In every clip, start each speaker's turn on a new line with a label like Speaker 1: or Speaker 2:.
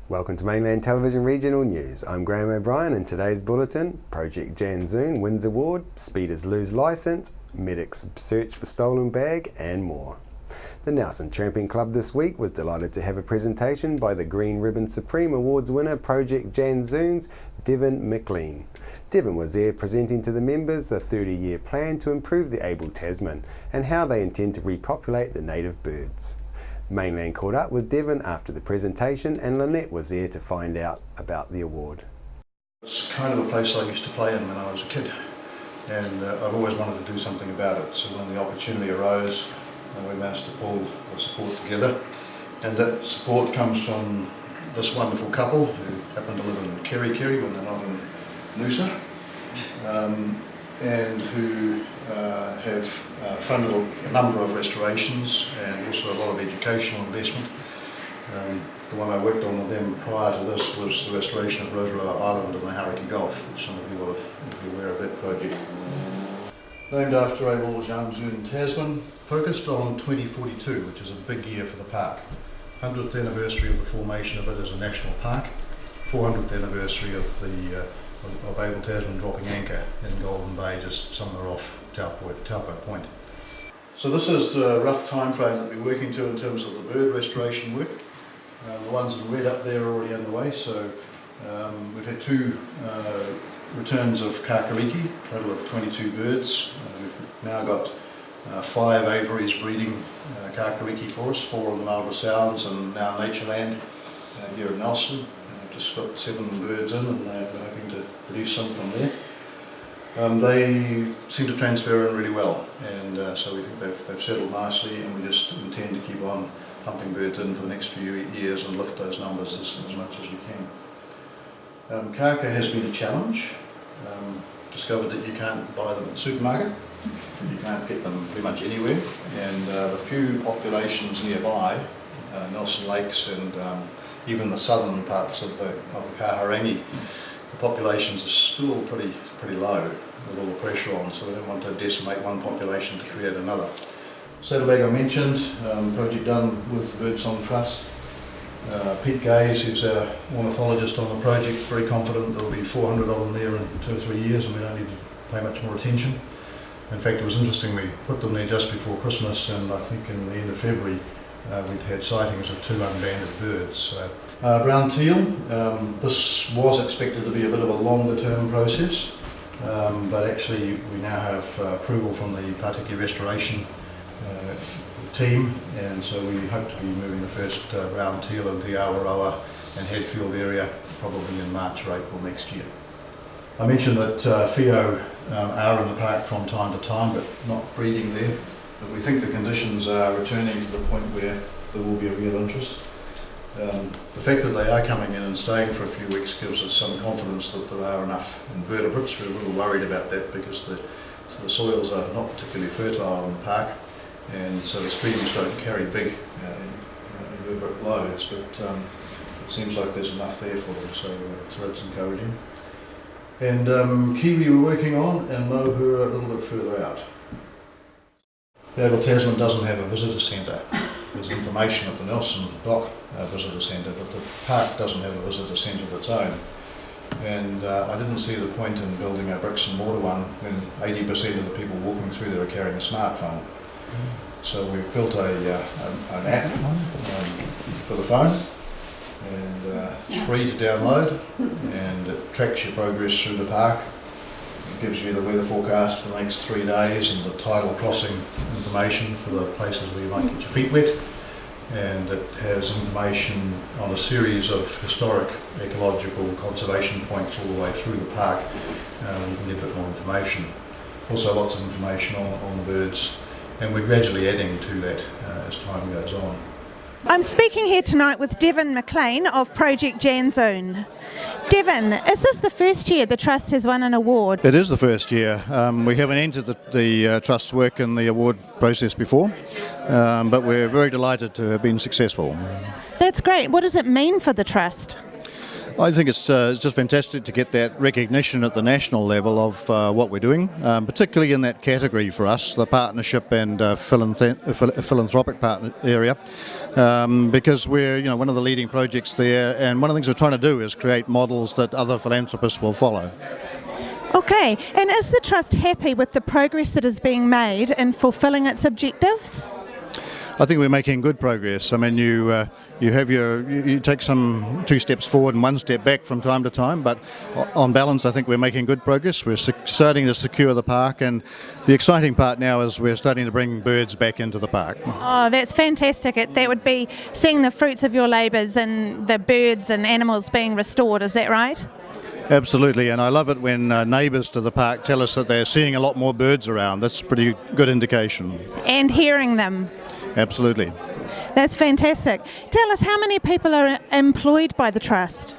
Speaker 1: Welcome to Mainland Television Regional News. I'm Graham O'Brien and today's bulletin: Project Janzoon wins award, speeders lose licence, medics search for stolen bag and more. The Nelson Tramping Club this week was delighted to have a presentation by the Green Ribbon Supreme Awards winner Project Janzoon's Devin McLean. Devin was there presenting to the members the 30-year plan to improve the able Tasman and how they intend to repopulate the native birds. Mainland caught up with Devin after the presentation and Lynette was there to find out about the award.
Speaker 2: It's kind of a place I used to play in when I was a kid, and I've always wanted to do something about it. So when the opportunity arose, we managed to pull the support together, and that support comes from this wonderful couple who happen to live in Kerikeri when they're not in Noosa, and who have funded a number of restorations and also a lot of educational investment. The one I worked on with them prior to this was the restoration of Rotorua Island and the Hauraki Gulf, which some of you will be aware of that project. Named after able Janzoon Tasman, focused on 2042, which is a big year for the park. 100th anniversary of the formation of it as a national park, 400th anniversary of Able Tasman dropping anchor in Golden Bay, just somewhere off Taupo Point. So this is the rough time frame that we're working to in terms of the bird restoration work. The ones in red up there are already underway, so we've had two returns of kakariki, a total of 22 birds. We've now got 5 aviaries breeding kakariki for us, 4 on the Marlborough Sounds and now Natureland here in Nelson. Just got 7 birds in and they're hoping to produce some from there. They seem to transfer in really well, and so we think they've settled nicely, and we just intend to keep on pumping birds in for the next few years and lift those numbers as much as we can. Kaka has been a challenge. Discovered that you can't buy them at the supermarket, you can't get them pretty much anywhere, and the few populations nearby, Nelson Lakes and even the southern parts of the Kaharangi, the populations are still pretty low with all the pressure on, so we don't want to decimate one population to create another. Saddlebag I mentioned, project done with the Birdsong Trust. Pete Gaze, who's our ornithologist on the project, very confident there'll be 400 of them there in 2 or 3 years and we don't need to pay much more attention. In fact, it was interesting, we put them there just before Christmas, and I think in the end of February we'd had sightings of 2 unbanded birds. So, brown teal, this was expected to be a bit of a longer term process, but actually we now have approval from the Patiki Restoration team, and so we hope to be moving the first brown teal into the Awaroa and Headfield area probably in March or April next year. I mentioned that Whio are in the park from time to time, but not breeding there. But we think the conditions are returning to the point where there will be a real interest. The fact that they are coming in and staying for a few weeks gives us some confidence that there are enough invertebrates. We're a little worried about that because the soils are not particularly fertile in the park, and so the streams don't carry big invertebrate loads, but it seems like there's enough there for them, so that's encouraging. And Kiwi we're working on, and Mohua a little bit further out. The Able Tasman doesn't have a visitor centre. There's information at the Nelson Dock visitor centre, but the park doesn't have a visitor centre of its own. And I didn't see the point in building a bricks and mortar one when 80% of the people walking through there are carrying a smartphone. So we've built an app for the phone, and it's free to download, and it tracks your progress through the park. It gives you the weather forecast for the next 3 days and the tidal crossing information for the places where you might get your feet wet, and it has information on a series of historic ecological conservation points all the way through the park. You can get a bit more information. Also lots of information on the birds, and we're gradually adding to that as time goes on.
Speaker 3: I'm speaking here tonight with Devin McLean of Project Janzoon. Devin, is this the first year the Trust has won an award?
Speaker 4: It is the first year. We haven't entered the Trust's work in the award process before, but we're very delighted to have been successful.
Speaker 3: That's great. What does it mean for the Trust?
Speaker 4: I think it's just fantastic to get that recognition at the national level of what we're doing, particularly in that category for us, the partnership and philanthropic partner area, because we're one of the leading projects there, and one of the things we're trying to do is create models that other philanthropists will follow.
Speaker 3: Okay, and is the Trust happy with the progress that is being made in fulfilling its objectives?
Speaker 4: I think we're making good progress. I mean, you take some 2 steps forward and 1 step back from time to time, but on balance, I think we're making good progress. We're starting to secure the park, and the exciting part now is we're starting to bring birds back into the park.
Speaker 3: Oh, that's fantastic. That would be seeing the fruits of your labours and the birds and animals being restored, is that right?
Speaker 4: Absolutely, and I love it when neighbours to the park tell us that they're seeing a lot more birds around. That's a pretty good indication.
Speaker 3: And hearing them.
Speaker 4: Absolutely.
Speaker 3: That's fantastic. Tell us, how many people are employed by the Trust?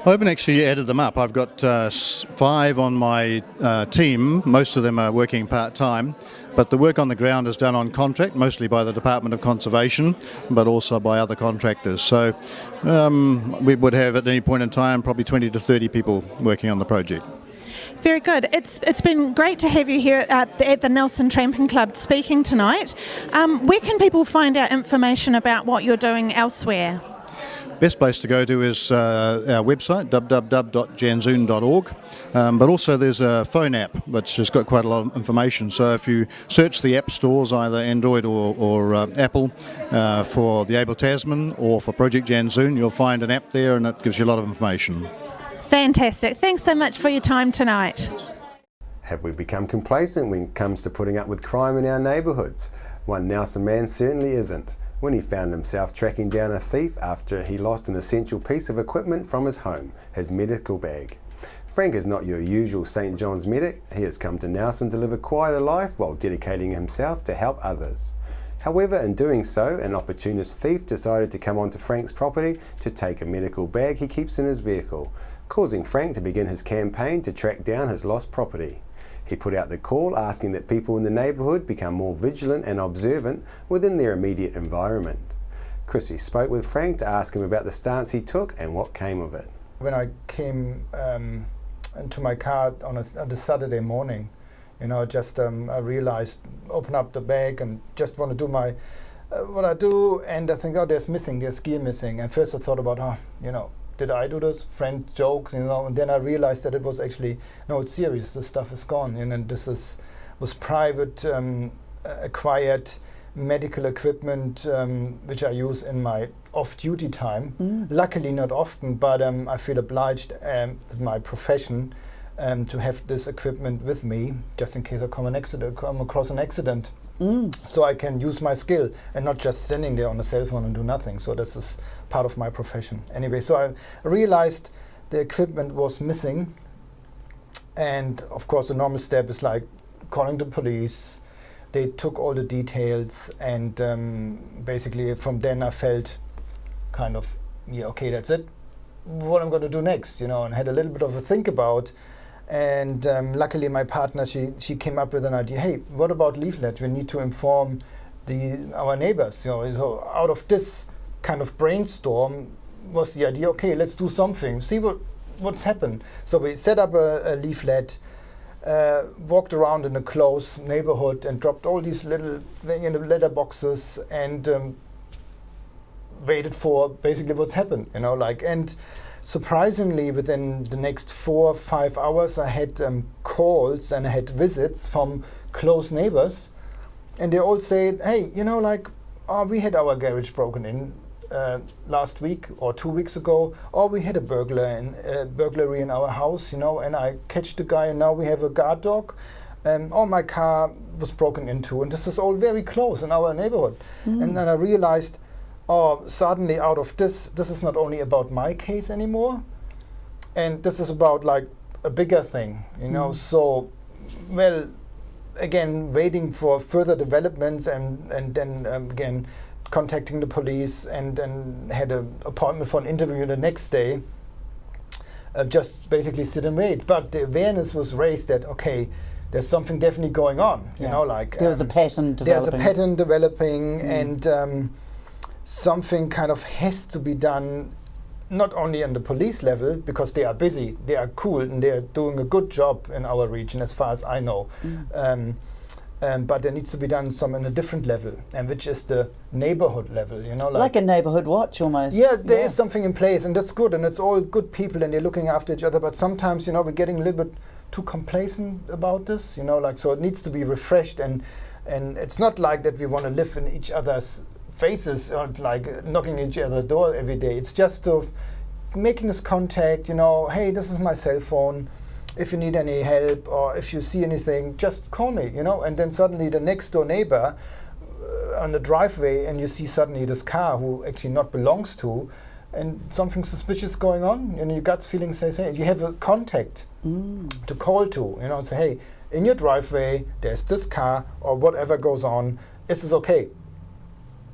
Speaker 4: I haven't actually added them up. I've got 5 on my team. Most of them are working part-time, but the work on the ground is done on contract, mostly by the Department of Conservation, but also by other contractors. So we would have at any point in time probably 20 to 30 people working on the project.
Speaker 3: Very good. It's been great to have you here at the Nelson Tramping Club speaking tonight. Where can people find out information about what you're doing elsewhere?
Speaker 4: Best place to go to is our website, www.janzoon.org, but also there's a phone app which has got quite a lot of information. So if you search the app stores, either Android or Apple, for the Able Tasman or for Project Janzoon, you'll find an app there and it gives you a lot of information.
Speaker 3: Fantastic. Thanks so much for your time tonight.
Speaker 1: Have we become complacent when it comes to putting up with crime in our neighbourhoods? One Nelson man certainly isn't, when he found himself tracking down a thief after he lost an essential piece of equipment from his home, his medical bag. Frank is not your usual St. John's medic. He has come to Nelson to live a quieter life while dedicating himself to help others. However, in doing so, an opportunist thief decided to come onto Frank's property to take a medical bag he keeps in his vehicle, causing Frank to begin his campaign to track down his lost property. He put out the call asking that people in the neighbourhood become more vigilant and observant within their immediate environment. Chrissy spoke with Frank to ask him about the stance he took and what came of it.
Speaker 5: When I came into my car on a Saturday morning, I realized, open up the bag and just want to do my what I do, and I think, there's gear missing. And first I thought about, did I do this? Friend joke, and then I realized that it was actually, no, it's serious, the stuff is gone. And this was private, acquired medical equipment, which I use in my off-duty time. Luckily not often, but I feel obliged with my profession to have this equipment with me, just in case I come across an accident. So I can use my skill and not just standing there on the cell phone and do nothing. So this is part of my profession. Anyway, so I realized the equipment was missing. And of course, the normal step is like calling the police. They took all the details, and basically from then I felt kind of, okay, that's it. What I'm going to do next, and had a little bit of a think about. And luckily my partner, she came up with an idea, hey, what about leaflets? We need to inform our neighbors. So out of this kind of brainstorm was the idea, okay, let's do something, see what's happened. So we set up a leaflet, walked around in a close neighborhood and dropped all these little things in the letter boxes and waited for basically what's happened, and surprisingly, within the next 4 or 5 hours, I had calls and I had visits from close neighbors, and they all said, hey, we had our garage broken in last week or 2 weeks ago, or we had a burglary in our house, and I catch the guy, and now we have a guard dog, or my car was broken into, and this is all very close in our neighborhood. And then I realized, suddenly out of this is not only about my case anymore, and this is about like a bigger thing, So, well, again, waiting for further developments, and then again contacting the police, and then had an appointment for an interview the next day. Just basically sit and wait. But the awareness was raised that, okay, there's something definitely going on.
Speaker 6: There's a pattern developing.
Speaker 5: There's a pattern developing, and something kind of has to be done not only on the police level, because they are busy, they are cool, and they are doing a good job in our region, as far as I know. But there needs to be done some on a different level, and which is the neighborhood level, you know,
Speaker 6: like a neighborhood watch almost.
Speaker 5: Yeah, there is something in place, and that's good, and it's all good people, and they're looking after each other. But sometimes, you know, we're getting a little bit too complacent about this, you know, like, so it needs to be refreshed, and it's not like that we want to live in each other's faces or like knocking each other's door every day. It's just of making this contact, you know, hey, this is my cell phone. If you need any help or if you see anything, just call me, you know. And then suddenly the next door neighbor on the driveway, and you see suddenly this car who actually not belongs to, and something suspicious going on, and your gut's feeling says, hey, you have a contact to call to, you know, and say, hey, in your driveway there's this car or whatever goes on. Is this okay?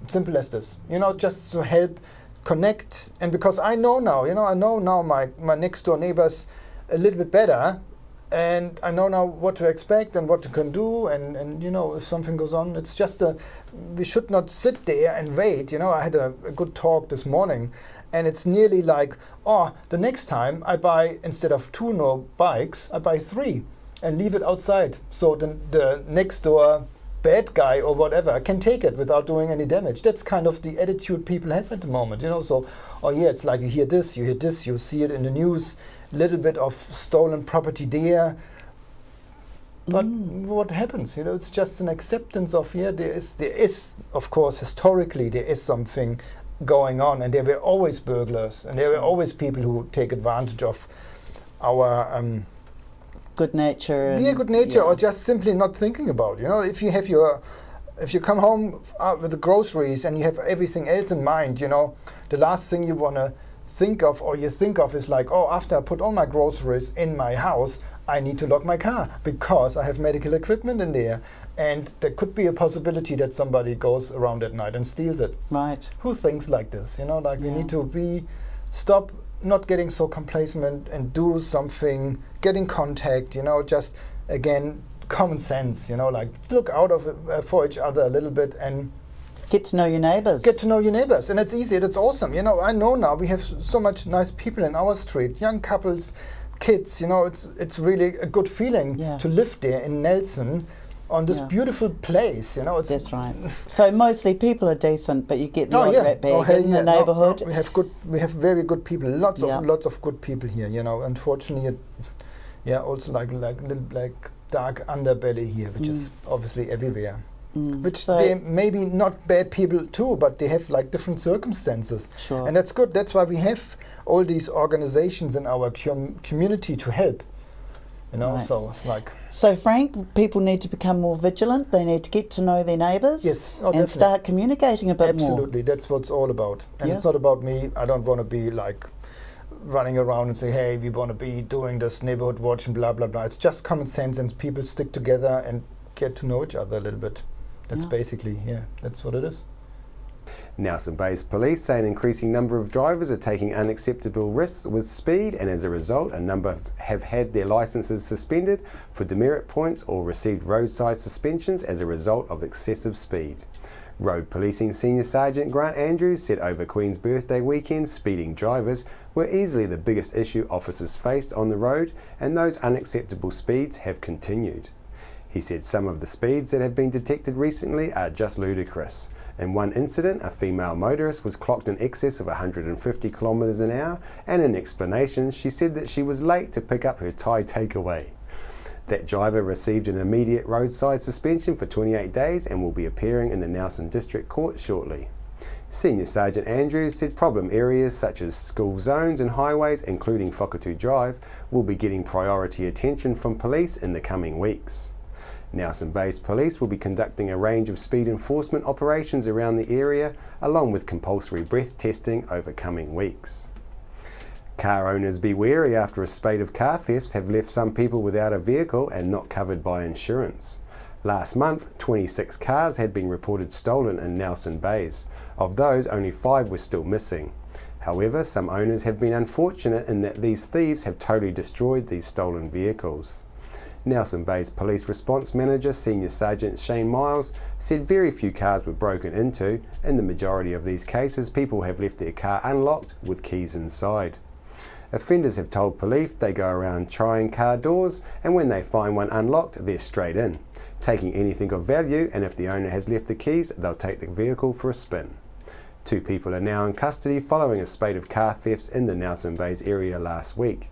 Speaker 5: Simple as this, you know, just to help connect. And because I know now, you know, I know now my next door neighbors a little bit better, and I know now what to expect and what you can do, and you know, if something goes on, it's just we should not sit there and wait. You know, I had a good talk this morning, and it's nearly like, oh, the next time I buy, instead of 2 no bikes, I buy 3 and leave it outside, so the next door bad guy or whatever can take it without doing any damage. That's kind of the attitude people have at the moment, you know. So, oh yeah, it's like you hear this, you see it in the news, little bit of stolen property there. But what happens? You know, it's just an acceptance of, yeah, there is, of course, historically there is something going on, and there were always burglars, and there were always people who take advantage of our
Speaker 6: good nature.
Speaker 5: Yeah, good nature, or just simply not thinking about. You know, if you come home with the groceries and you have everything else in mind, you know, the last thing you want to think of, or you think of, is like, oh, after I put all my groceries in my house, I need to lock my car because I have medical equipment in there, and there could be a possibility that somebody goes around at night and steals it.
Speaker 6: Right.
Speaker 5: Who thinks like this? You know, like we need to stop not getting so complacent and do something, get in contact, you know, just, again, common sense, you know, like look out for each other a little bit and
Speaker 6: get to know your neighbors.
Speaker 5: Get to know your neighbors, and it's easy, it's awesome. You know, I know now we have so much nice people in our street, young couples, kids, you know, it's really a good feeling to live there in Nelson on this beautiful place, you know.
Speaker 6: That's right. So mostly people are decent, but you get the odd rat bag in the neighborhood.
Speaker 5: No, we have very good people, lots of good people here, you know. Unfortunately, also like dark underbelly here, which is obviously everywhere. Which they maybe not bad people too, but they have like different circumstances.
Speaker 6: Sure.
Speaker 5: And that's good. That's why we have all these organizations in our community to help. You know, so it's like...
Speaker 6: So Frank, people need to become more vigilant. They need to get to know their neighbours.
Speaker 5: Yes,
Speaker 6: and start communicating a bit more.
Speaker 5: Absolutely, that's what it's all about. And it's not about me. I don't want to be like running around and say, hey, we want to be doing this neighborhood watch and blah, blah, blah. It's just common sense, and people stick together and get to know each other a little bit. That's basically, that's what it is.
Speaker 1: Nelson-based police say an increasing number of drivers are taking unacceptable risks with speed, and as a result a number have had their licences suspended for demerit points or received roadside suspensions as a result of excessive speed. Road Policing Senior Sergeant Grant Andrews said over Queen's Birthday weekend, speeding drivers were easily the biggest issue officers faced on the road, and those unacceptable speeds have continued. He said some of the speeds that have been detected recently are just ludicrous. In one incident, a female motorist was clocked in excess of 150 kilometres an hour, and in explanation, she said that she was late to pick up her Thai takeaway. That driver received an immediate roadside suspension for 28 days and will be appearing in the Nelson District Court shortly. Senior Sergeant Andrews said problem areas such as school zones and highways, including Whakatu Drive, will be getting priority attention from police in the coming weeks. Nelson-based police will be conducting a range of speed enforcement operations around the area, along with compulsory breath testing over coming weeks. Car owners be wary after a spate of car thefts have left some people without a vehicle and not covered by insurance. Last month, 26 cars had been reported stolen in Nelson Bays. Of those, only 5 were still missing. However, some owners have been unfortunate in that these thieves have totally destroyed these stolen vehicles. Nelson Bay's Police Response Manager, Senior Sergeant Shane Miles, said very few cars were broken into. In the majority of these cases, people have left their car unlocked with keys inside. Offenders have told police they go around trying car doors, and when they find one unlocked, they're straight in, taking anything of value, and if the owner has left the keys, they'll take the vehicle for a spin. 2 people are now in custody following a spate of car thefts in the Nelson Bays area last week.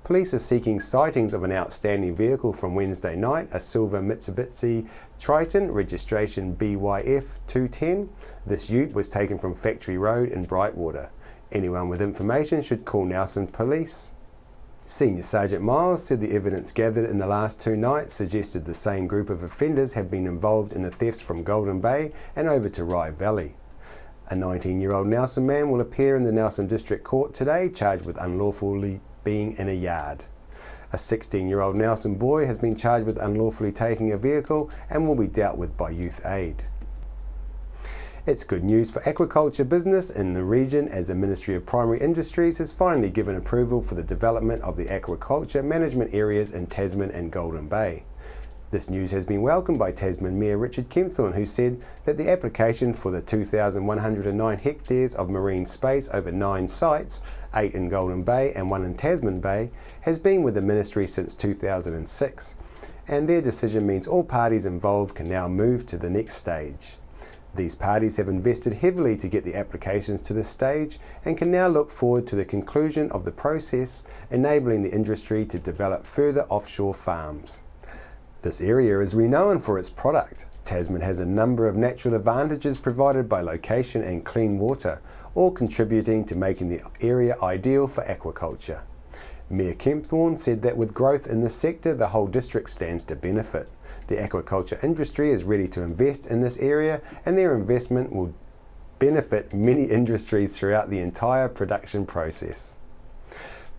Speaker 1: Police are seeking sightings of an outstanding vehicle from Wednesday night, a silver Mitsubishi Triton, registration BYF 210. This ute was taken from Factory Road in Brightwater. Anyone with information should call Nelson Police. Senior Sergeant Miles said the evidence gathered in the last 2 nights suggested the same group of offenders have been involved in the thefts from Golden Bay and over to Rye Valley. A 19-year-old Nelson man will appear in the Nelson District Court today, charged with unlawfully being in a yard. A 16-year-old Nelson boy has been charged with unlawfully taking a vehicle and will be dealt with by Youth Aid. It's good news for aquaculture business in the region as the Ministry of Primary Industries has finally given approval for the development of the aquaculture management areas in Tasman and Golden Bay. This news has been welcomed by Tasman Mayor Richard Kempthorne, who said that the application for the 2,109 hectares of marine space over 9 sites, 8 in Golden Bay and 1 in Tasman Bay, has been with the Ministry since 2006, and their decision means all parties involved can now move to the next stage. These parties have invested heavily to get the applications to this stage and can now look forward to the conclusion of the process, enabling the industry to develop further offshore farms. This area is renowned for its product. Tasman has a number of natural advantages provided by location and clean water, all contributing to making the area ideal for aquaculture. Mayor Kempthorne said that with growth in this sector, the whole district stands to benefit. The aquaculture industry is ready to invest in this area, and their investment will benefit many industries throughout the entire production process.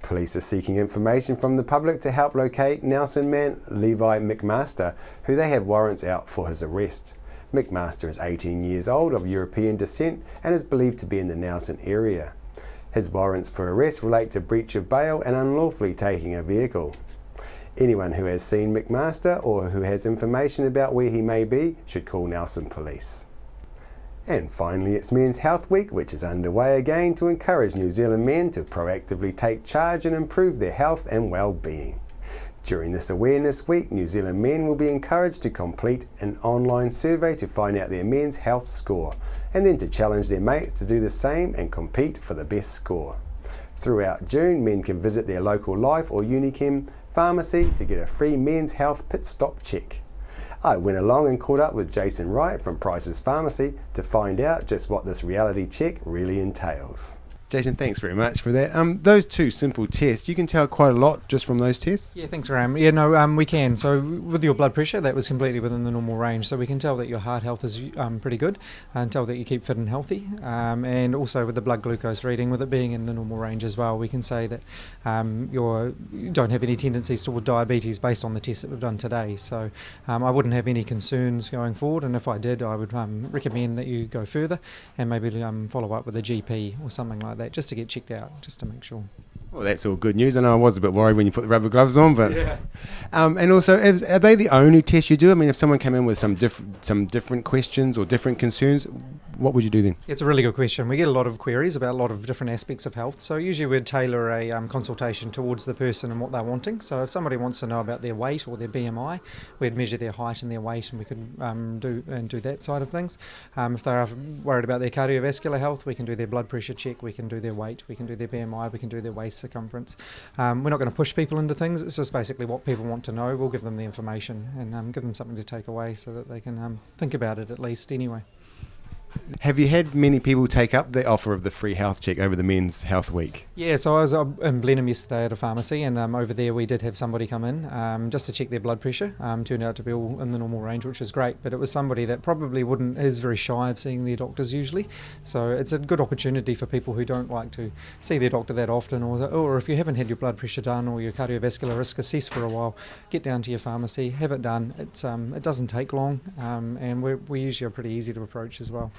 Speaker 1: Police are seeking information from the public to help locate Nelson man Levi McMaster, who they have warrants out for his arrest. McMaster is 18 years old, of European descent, and is believed to be in the Nelson area. His warrants for arrest relate to breach of bail and unlawfully taking a vehicle. Anyone who has seen McMaster or who has information about where he may be should call Nelson Police. And finally, it's Men's Health Week, which is underway again to encourage New Zealand men to proactively take charge and improve their health and well-being. During this awareness week, New Zealand men will be encouraged to complete an online survey to find out their men's health score, and then to challenge their mates to do the same and compete for the best score. Throughout June, men can visit their local Life or Unichem pharmacy to get a free men's health pit stop check. I went along and caught up with Jason Wright from Price's Pharmacy to find out just what this reality check really entails. Jason, thanks very much for that. Those 2 simple tests, you can tell quite a lot just from those tests?
Speaker 7: Yeah, thanks, Graham. Yeah, no, we can. So with your blood pressure, that was completely within the normal range. So we can tell that your heart health is pretty good, and tell that you keep fit and healthy. And also with the blood glucose reading, with it being in the normal range as well, we can say that you don't have any tendencies toward diabetes based on the tests that we've done today. So I wouldn't have any concerns going forward, and if I did, I would recommend that you go further and maybe follow up with a GP or something like that, just to get checked out, just to make sure.
Speaker 1: Well, that's all good news. I know I was a bit worried when you put the rubber gloves on, but
Speaker 7: yeah.
Speaker 1: And also, are they the only test you do? I mean, if someone came in with some different questions or different concerns, what would you do then?
Speaker 7: It's a really good question. We get a lot of queries about a lot of different aspects of health. So usually we'd tailor a consultation towards the person and what they're wanting. So if somebody wants to know about their weight or their BMI, we'd measure their height and their weight, and we could do that side of things. If they're worried about their cardiovascular health, we can do their blood pressure check, we can do their weight, we can do their BMI, we can do their waist circumference. We're not going to push people into things. It's just basically what people want to know. We'll give them the information and give them something to take away so that they can think about it at least anyway.
Speaker 1: Have you had many people take up the offer of the free health check over the Men's Health Week?
Speaker 7: Yeah, so I was in Blenheim yesterday at a pharmacy, and over there we did have somebody come in just to check their blood pressure. Turned out to be all in the normal range, which is great, but it was somebody that probably is very shy of seeing their doctors usually. So it's a good opportunity for people who don't like to see their doctor that often, or if you haven't had your blood pressure done or your cardiovascular risk assessed for a while, get down to your pharmacy, have it done. It doesn't take long, and we usually are pretty easy to approach as well.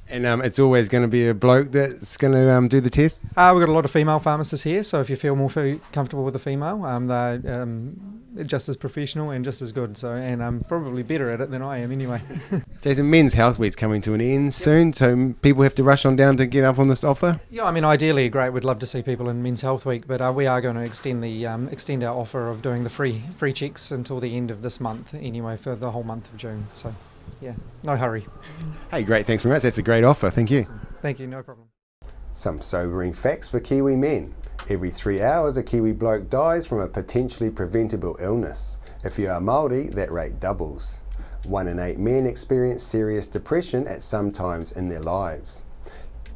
Speaker 1: And it's always going to be a bloke that's going to do the tests?
Speaker 7: We've got a lot of female pharmacists here, so if you feel more comfortable with a female, they're just as professional and just as good. So, and I'm probably better at it than I am anyway.
Speaker 1: Jason, Men's Health Week's coming to an end soon, so people have to rush on down to get up on this offer?
Speaker 7: Yeah, I mean, ideally, great. We'd love to see people in Men's Health Week, but we are going to extend our offer of doing the free checks until the end of this month anyway, for the whole month of June. So, yeah, no hurry.
Speaker 1: Hey, great, thanks very much. That's a great offer. Thank you.
Speaker 7: Thank you, no problem.
Speaker 1: Some sobering facts for Kiwi men. Every 3 hours, a Kiwi bloke dies from a potentially preventable illness. If you are Māori, that rate doubles. 1 in 8 men experience serious depression at some times in their lives.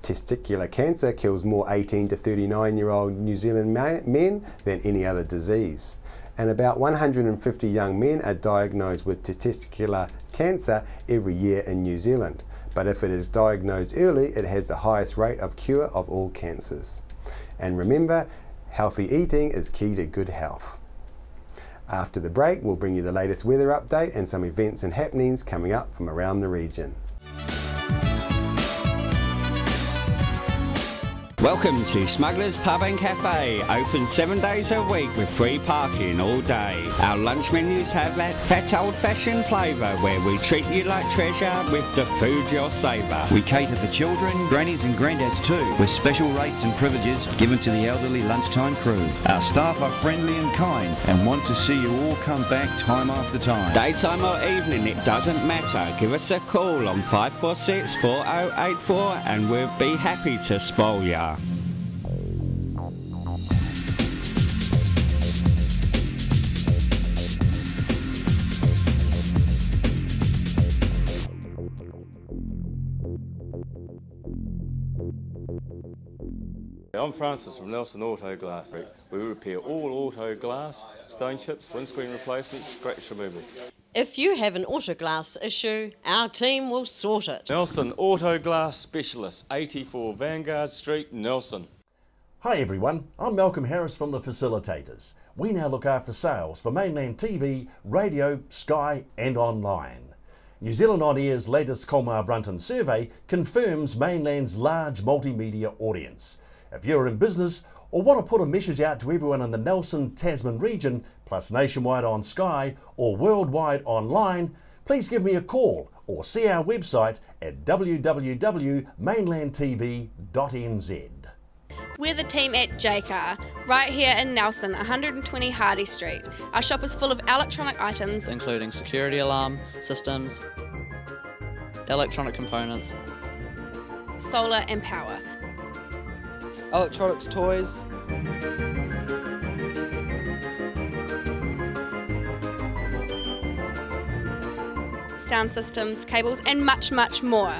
Speaker 1: Testicular cancer kills more 18 to 39-year-old New Zealand men than any other disease. And about 150 young men are diagnosed with testicular cancer every year in New Zealand. But if it is diagnosed early, it has the highest rate of cure of all cancers. And remember, healthy eating is key to good health. After the break, we'll bring you the latest weather update and some events and happenings coming up from around the region.
Speaker 8: Welcome to Smugglers Pub and Cafe, open 7 days a week with free parking all day. Our lunch menus have that fat old-fashioned flavour where we treat you like treasure with the food you'll savour.
Speaker 9: We cater for children, grannies and granddads too, with special rates and privileges given to the elderly lunchtime crew. Our staff are friendly and kind and want to see you all come back time after time.
Speaker 8: Daytime or evening, it doesn't matter. Give us a call on 546 4084 and we'll be happy to spoil ya.
Speaker 10: I'm Francis from Nelson Auto Glass. We repair all auto glass, stone chips, windscreen replacements, scratch removal.
Speaker 11: If you have an auto glass issue, our team will sort it.
Speaker 10: Nelson Auto Glass Specialist, 84 Vanguard Street, Nelson.
Speaker 12: Hi everyone, I'm Malcolm Harris from The Facilitators. We now look after sales for mainland TV, radio, Sky and online. New Zealand On Air's latest Colmar Brunton survey confirms mainland's large multimedia audience. If you're in business or want to put a message out to everyone in the Nelson Tasman region, plus nationwide on Sky or worldwide online, please give me a call or see our website at www.mainlandtv.nz.
Speaker 13: We're the team at JCar, right here in Nelson, 120 Hardy Street. Our shop is full of electronic items,
Speaker 14: including security alarm systems, electronic components,
Speaker 13: solar and power,
Speaker 14: electronics toys,
Speaker 13: sound systems, cables and much, much more.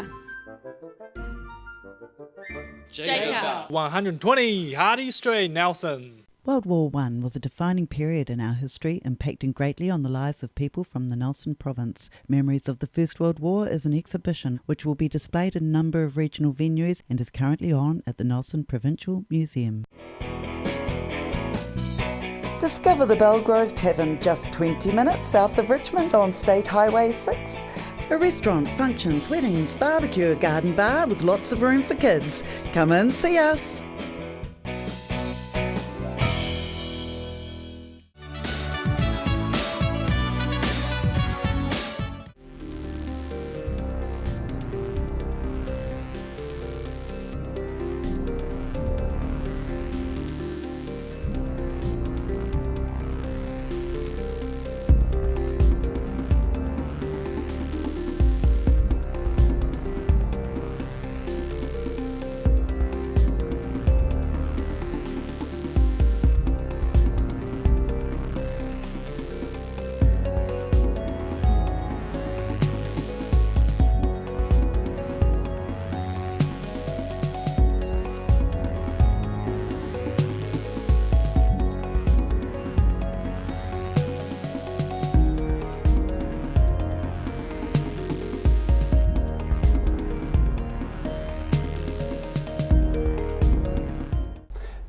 Speaker 15: JCar, 120 Hardy Street, Nelson.
Speaker 6: World War I was a defining period in our history, impacting greatly on the lives of people from the Nelson province. Memories of the First World War is an exhibition which will be displayed in a number of regional venues and is currently on at the Nelson Provincial Museum. Discover the Belgrove Tavern, just 20 minutes south of Richmond on State Highway 6. A restaurant, functions, weddings, barbecue, garden bar with lots of room for kids. Come and see us.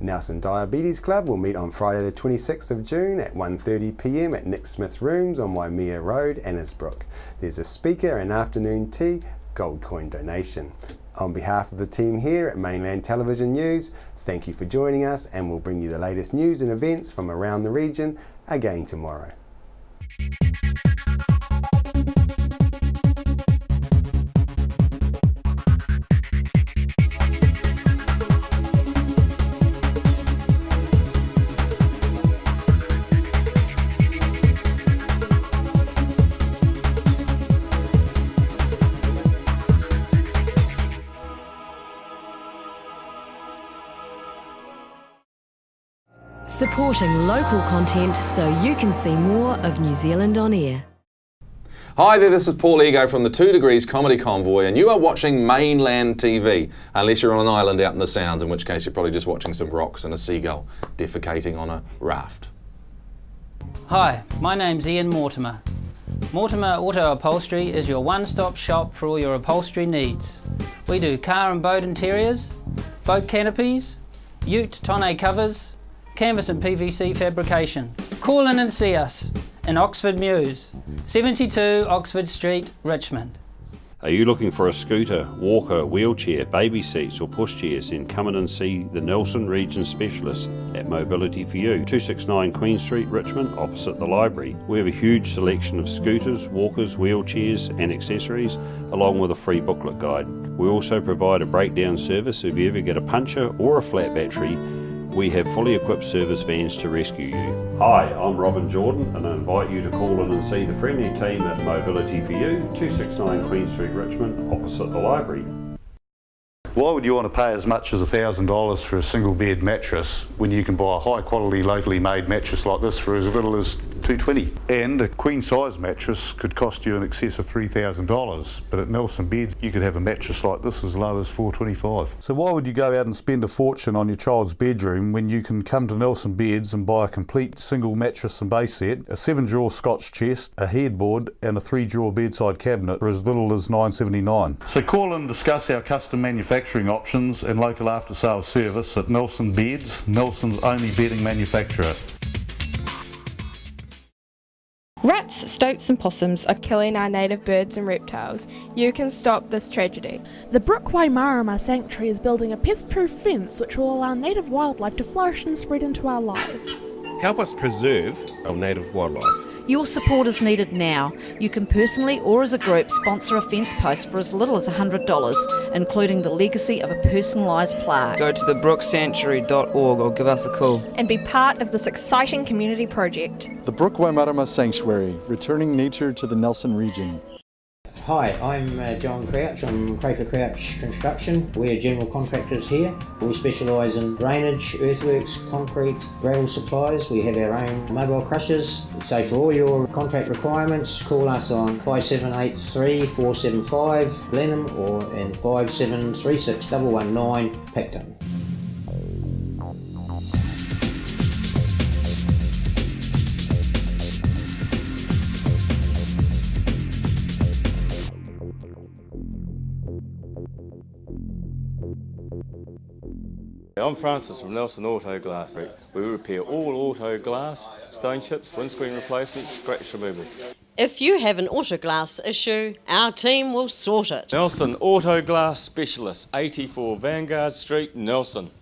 Speaker 1: Nelson Diabetes Club will meet on Friday the 26th of June at 1:30 p.m. at Nick Smith Rooms on Waimea Road, Annesbrook. There's a speaker and afternoon tea, gold coin donation. On behalf of the team here at Mainland Television News, thank you for joining us, and we'll bring you the latest news and events from around the region again tomorrow.
Speaker 16: Supporting local content so you can see more of New Zealand on air.
Speaker 17: Hi there, this is Paul Ego from the 2 Degrees Comedy Convoy, and you are watching Mainland TV, unless you're on an island out in the Sounds, in which case you're probably just watching some rocks and a seagull defecating on a raft.
Speaker 18: Hi, my name's Ian Mortimer. Mortimer Auto Upholstery is your one-stop shop for all your upholstery needs. We do car and boat interiors, boat canopies, ute tonneau covers, canvas and PVC fabrication. Call in and see us in Oxford Mews, 72 Oxford Street, Richmond.
Speaker 19: Are you looking for a scooter, walker, wheelchair, baby seats or pushchairs? Then come in and see the Nelson Region Specialist at Mobility for You, 269 Queen Street, Richmond, opposite the library. We have a huge selection of scooters, walkers, wheelchairs and accessories, along with a free booklet guide. We also provide a breakdown service if you ever get a puncture or a flat battery. We have fully equipped service vans to rescue you. Hi, I'm Robin Jordan, and I invite you to call in and see the friendly team at Mobility for You, 269 Queen Street, Richmond, opposite the library.
Speaker 20: Why would you want to pay as much as $1,000 for a single bed mattress when you can buy a high quality locally made mattress like this for as little as $220? And a queen size mattress could cost you in excess of $3,000, but at Nelson Beds you could have a mattress like this as low as $425. So why would you go out and spend a fortune on your child's bedroom when you can come to Nelson Beds and buy a complete single mattress and base set, a 7-drawer Scotch chest, a headboard and a 3-drawer bedside cabinet for as little as $979? So call and discuss our custom manufacturing options and local after sales service at Nelson Beds, Nelson's only bedding manufacturer.
Speaker 21: Rats, stoats and possums are killing our native birds and reptiles. You can stop this tragedy.
Speaker 22: The Brook Waimarama Sanctuary is building a pest-proof fence which will allow native wildlife to flourish and spread into our lives.
Speaker 23: Help us preserve our native wildlife.
Speaker 24: Your support is needed now. You can personally or as a group sponsor a fence post for as little as $100, including the legacy of a personalised plaque.
Speaker 25: Go to thebrooksanctuary.org or give us a call.
Speaker 26: And be part of this exciting community project.
Speaker 27: The Brook Waimarama Sanctuary, returning nature to the Nelson region.
Speaker 28: Hi, I'm John Crouch from Crafer Crouch Construction. We're general contractors here. We specialise in drainage, earthworks, concrete, gravel supplies. We have our own mobile crushers. So for all your contract requirements, call us on 5783 475 Blenheim or in 5736 119 Picton.
Speaker 10: I'm Francis from Nelson Auto Glass. We repair all auto glass, stone chips, windscreen replacements, scratch removal.
Speaker 11: If you have an auto glass issue, our team will sort it.
Speaker 10: Nelson Auto Glass Specialist, 84 Vanguard Street, Nelson.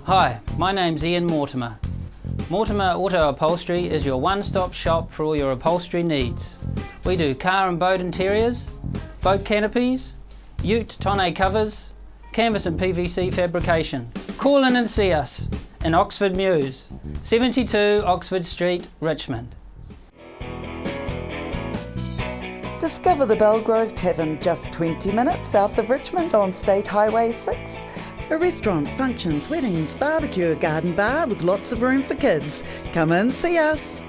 Speaker 18: Hi, my name's Ian Mortimer. Mortimer Auto Upholstery is your one-stop shop for all your upholstery needs. We do car and boat interiors, boat canopies, ute tonneau covers, canvas and PVC fabrication. Call in and see us in Oxford Mews, 72 Oxford Street, Richmond.
Speaker 6: Discover the Belgrove Tavern just 20 minutes south of Richmond on State Highway 6. A restaurant, functions, weddings, barbecue, a garden bar with lots of room for kids. Come in, see us.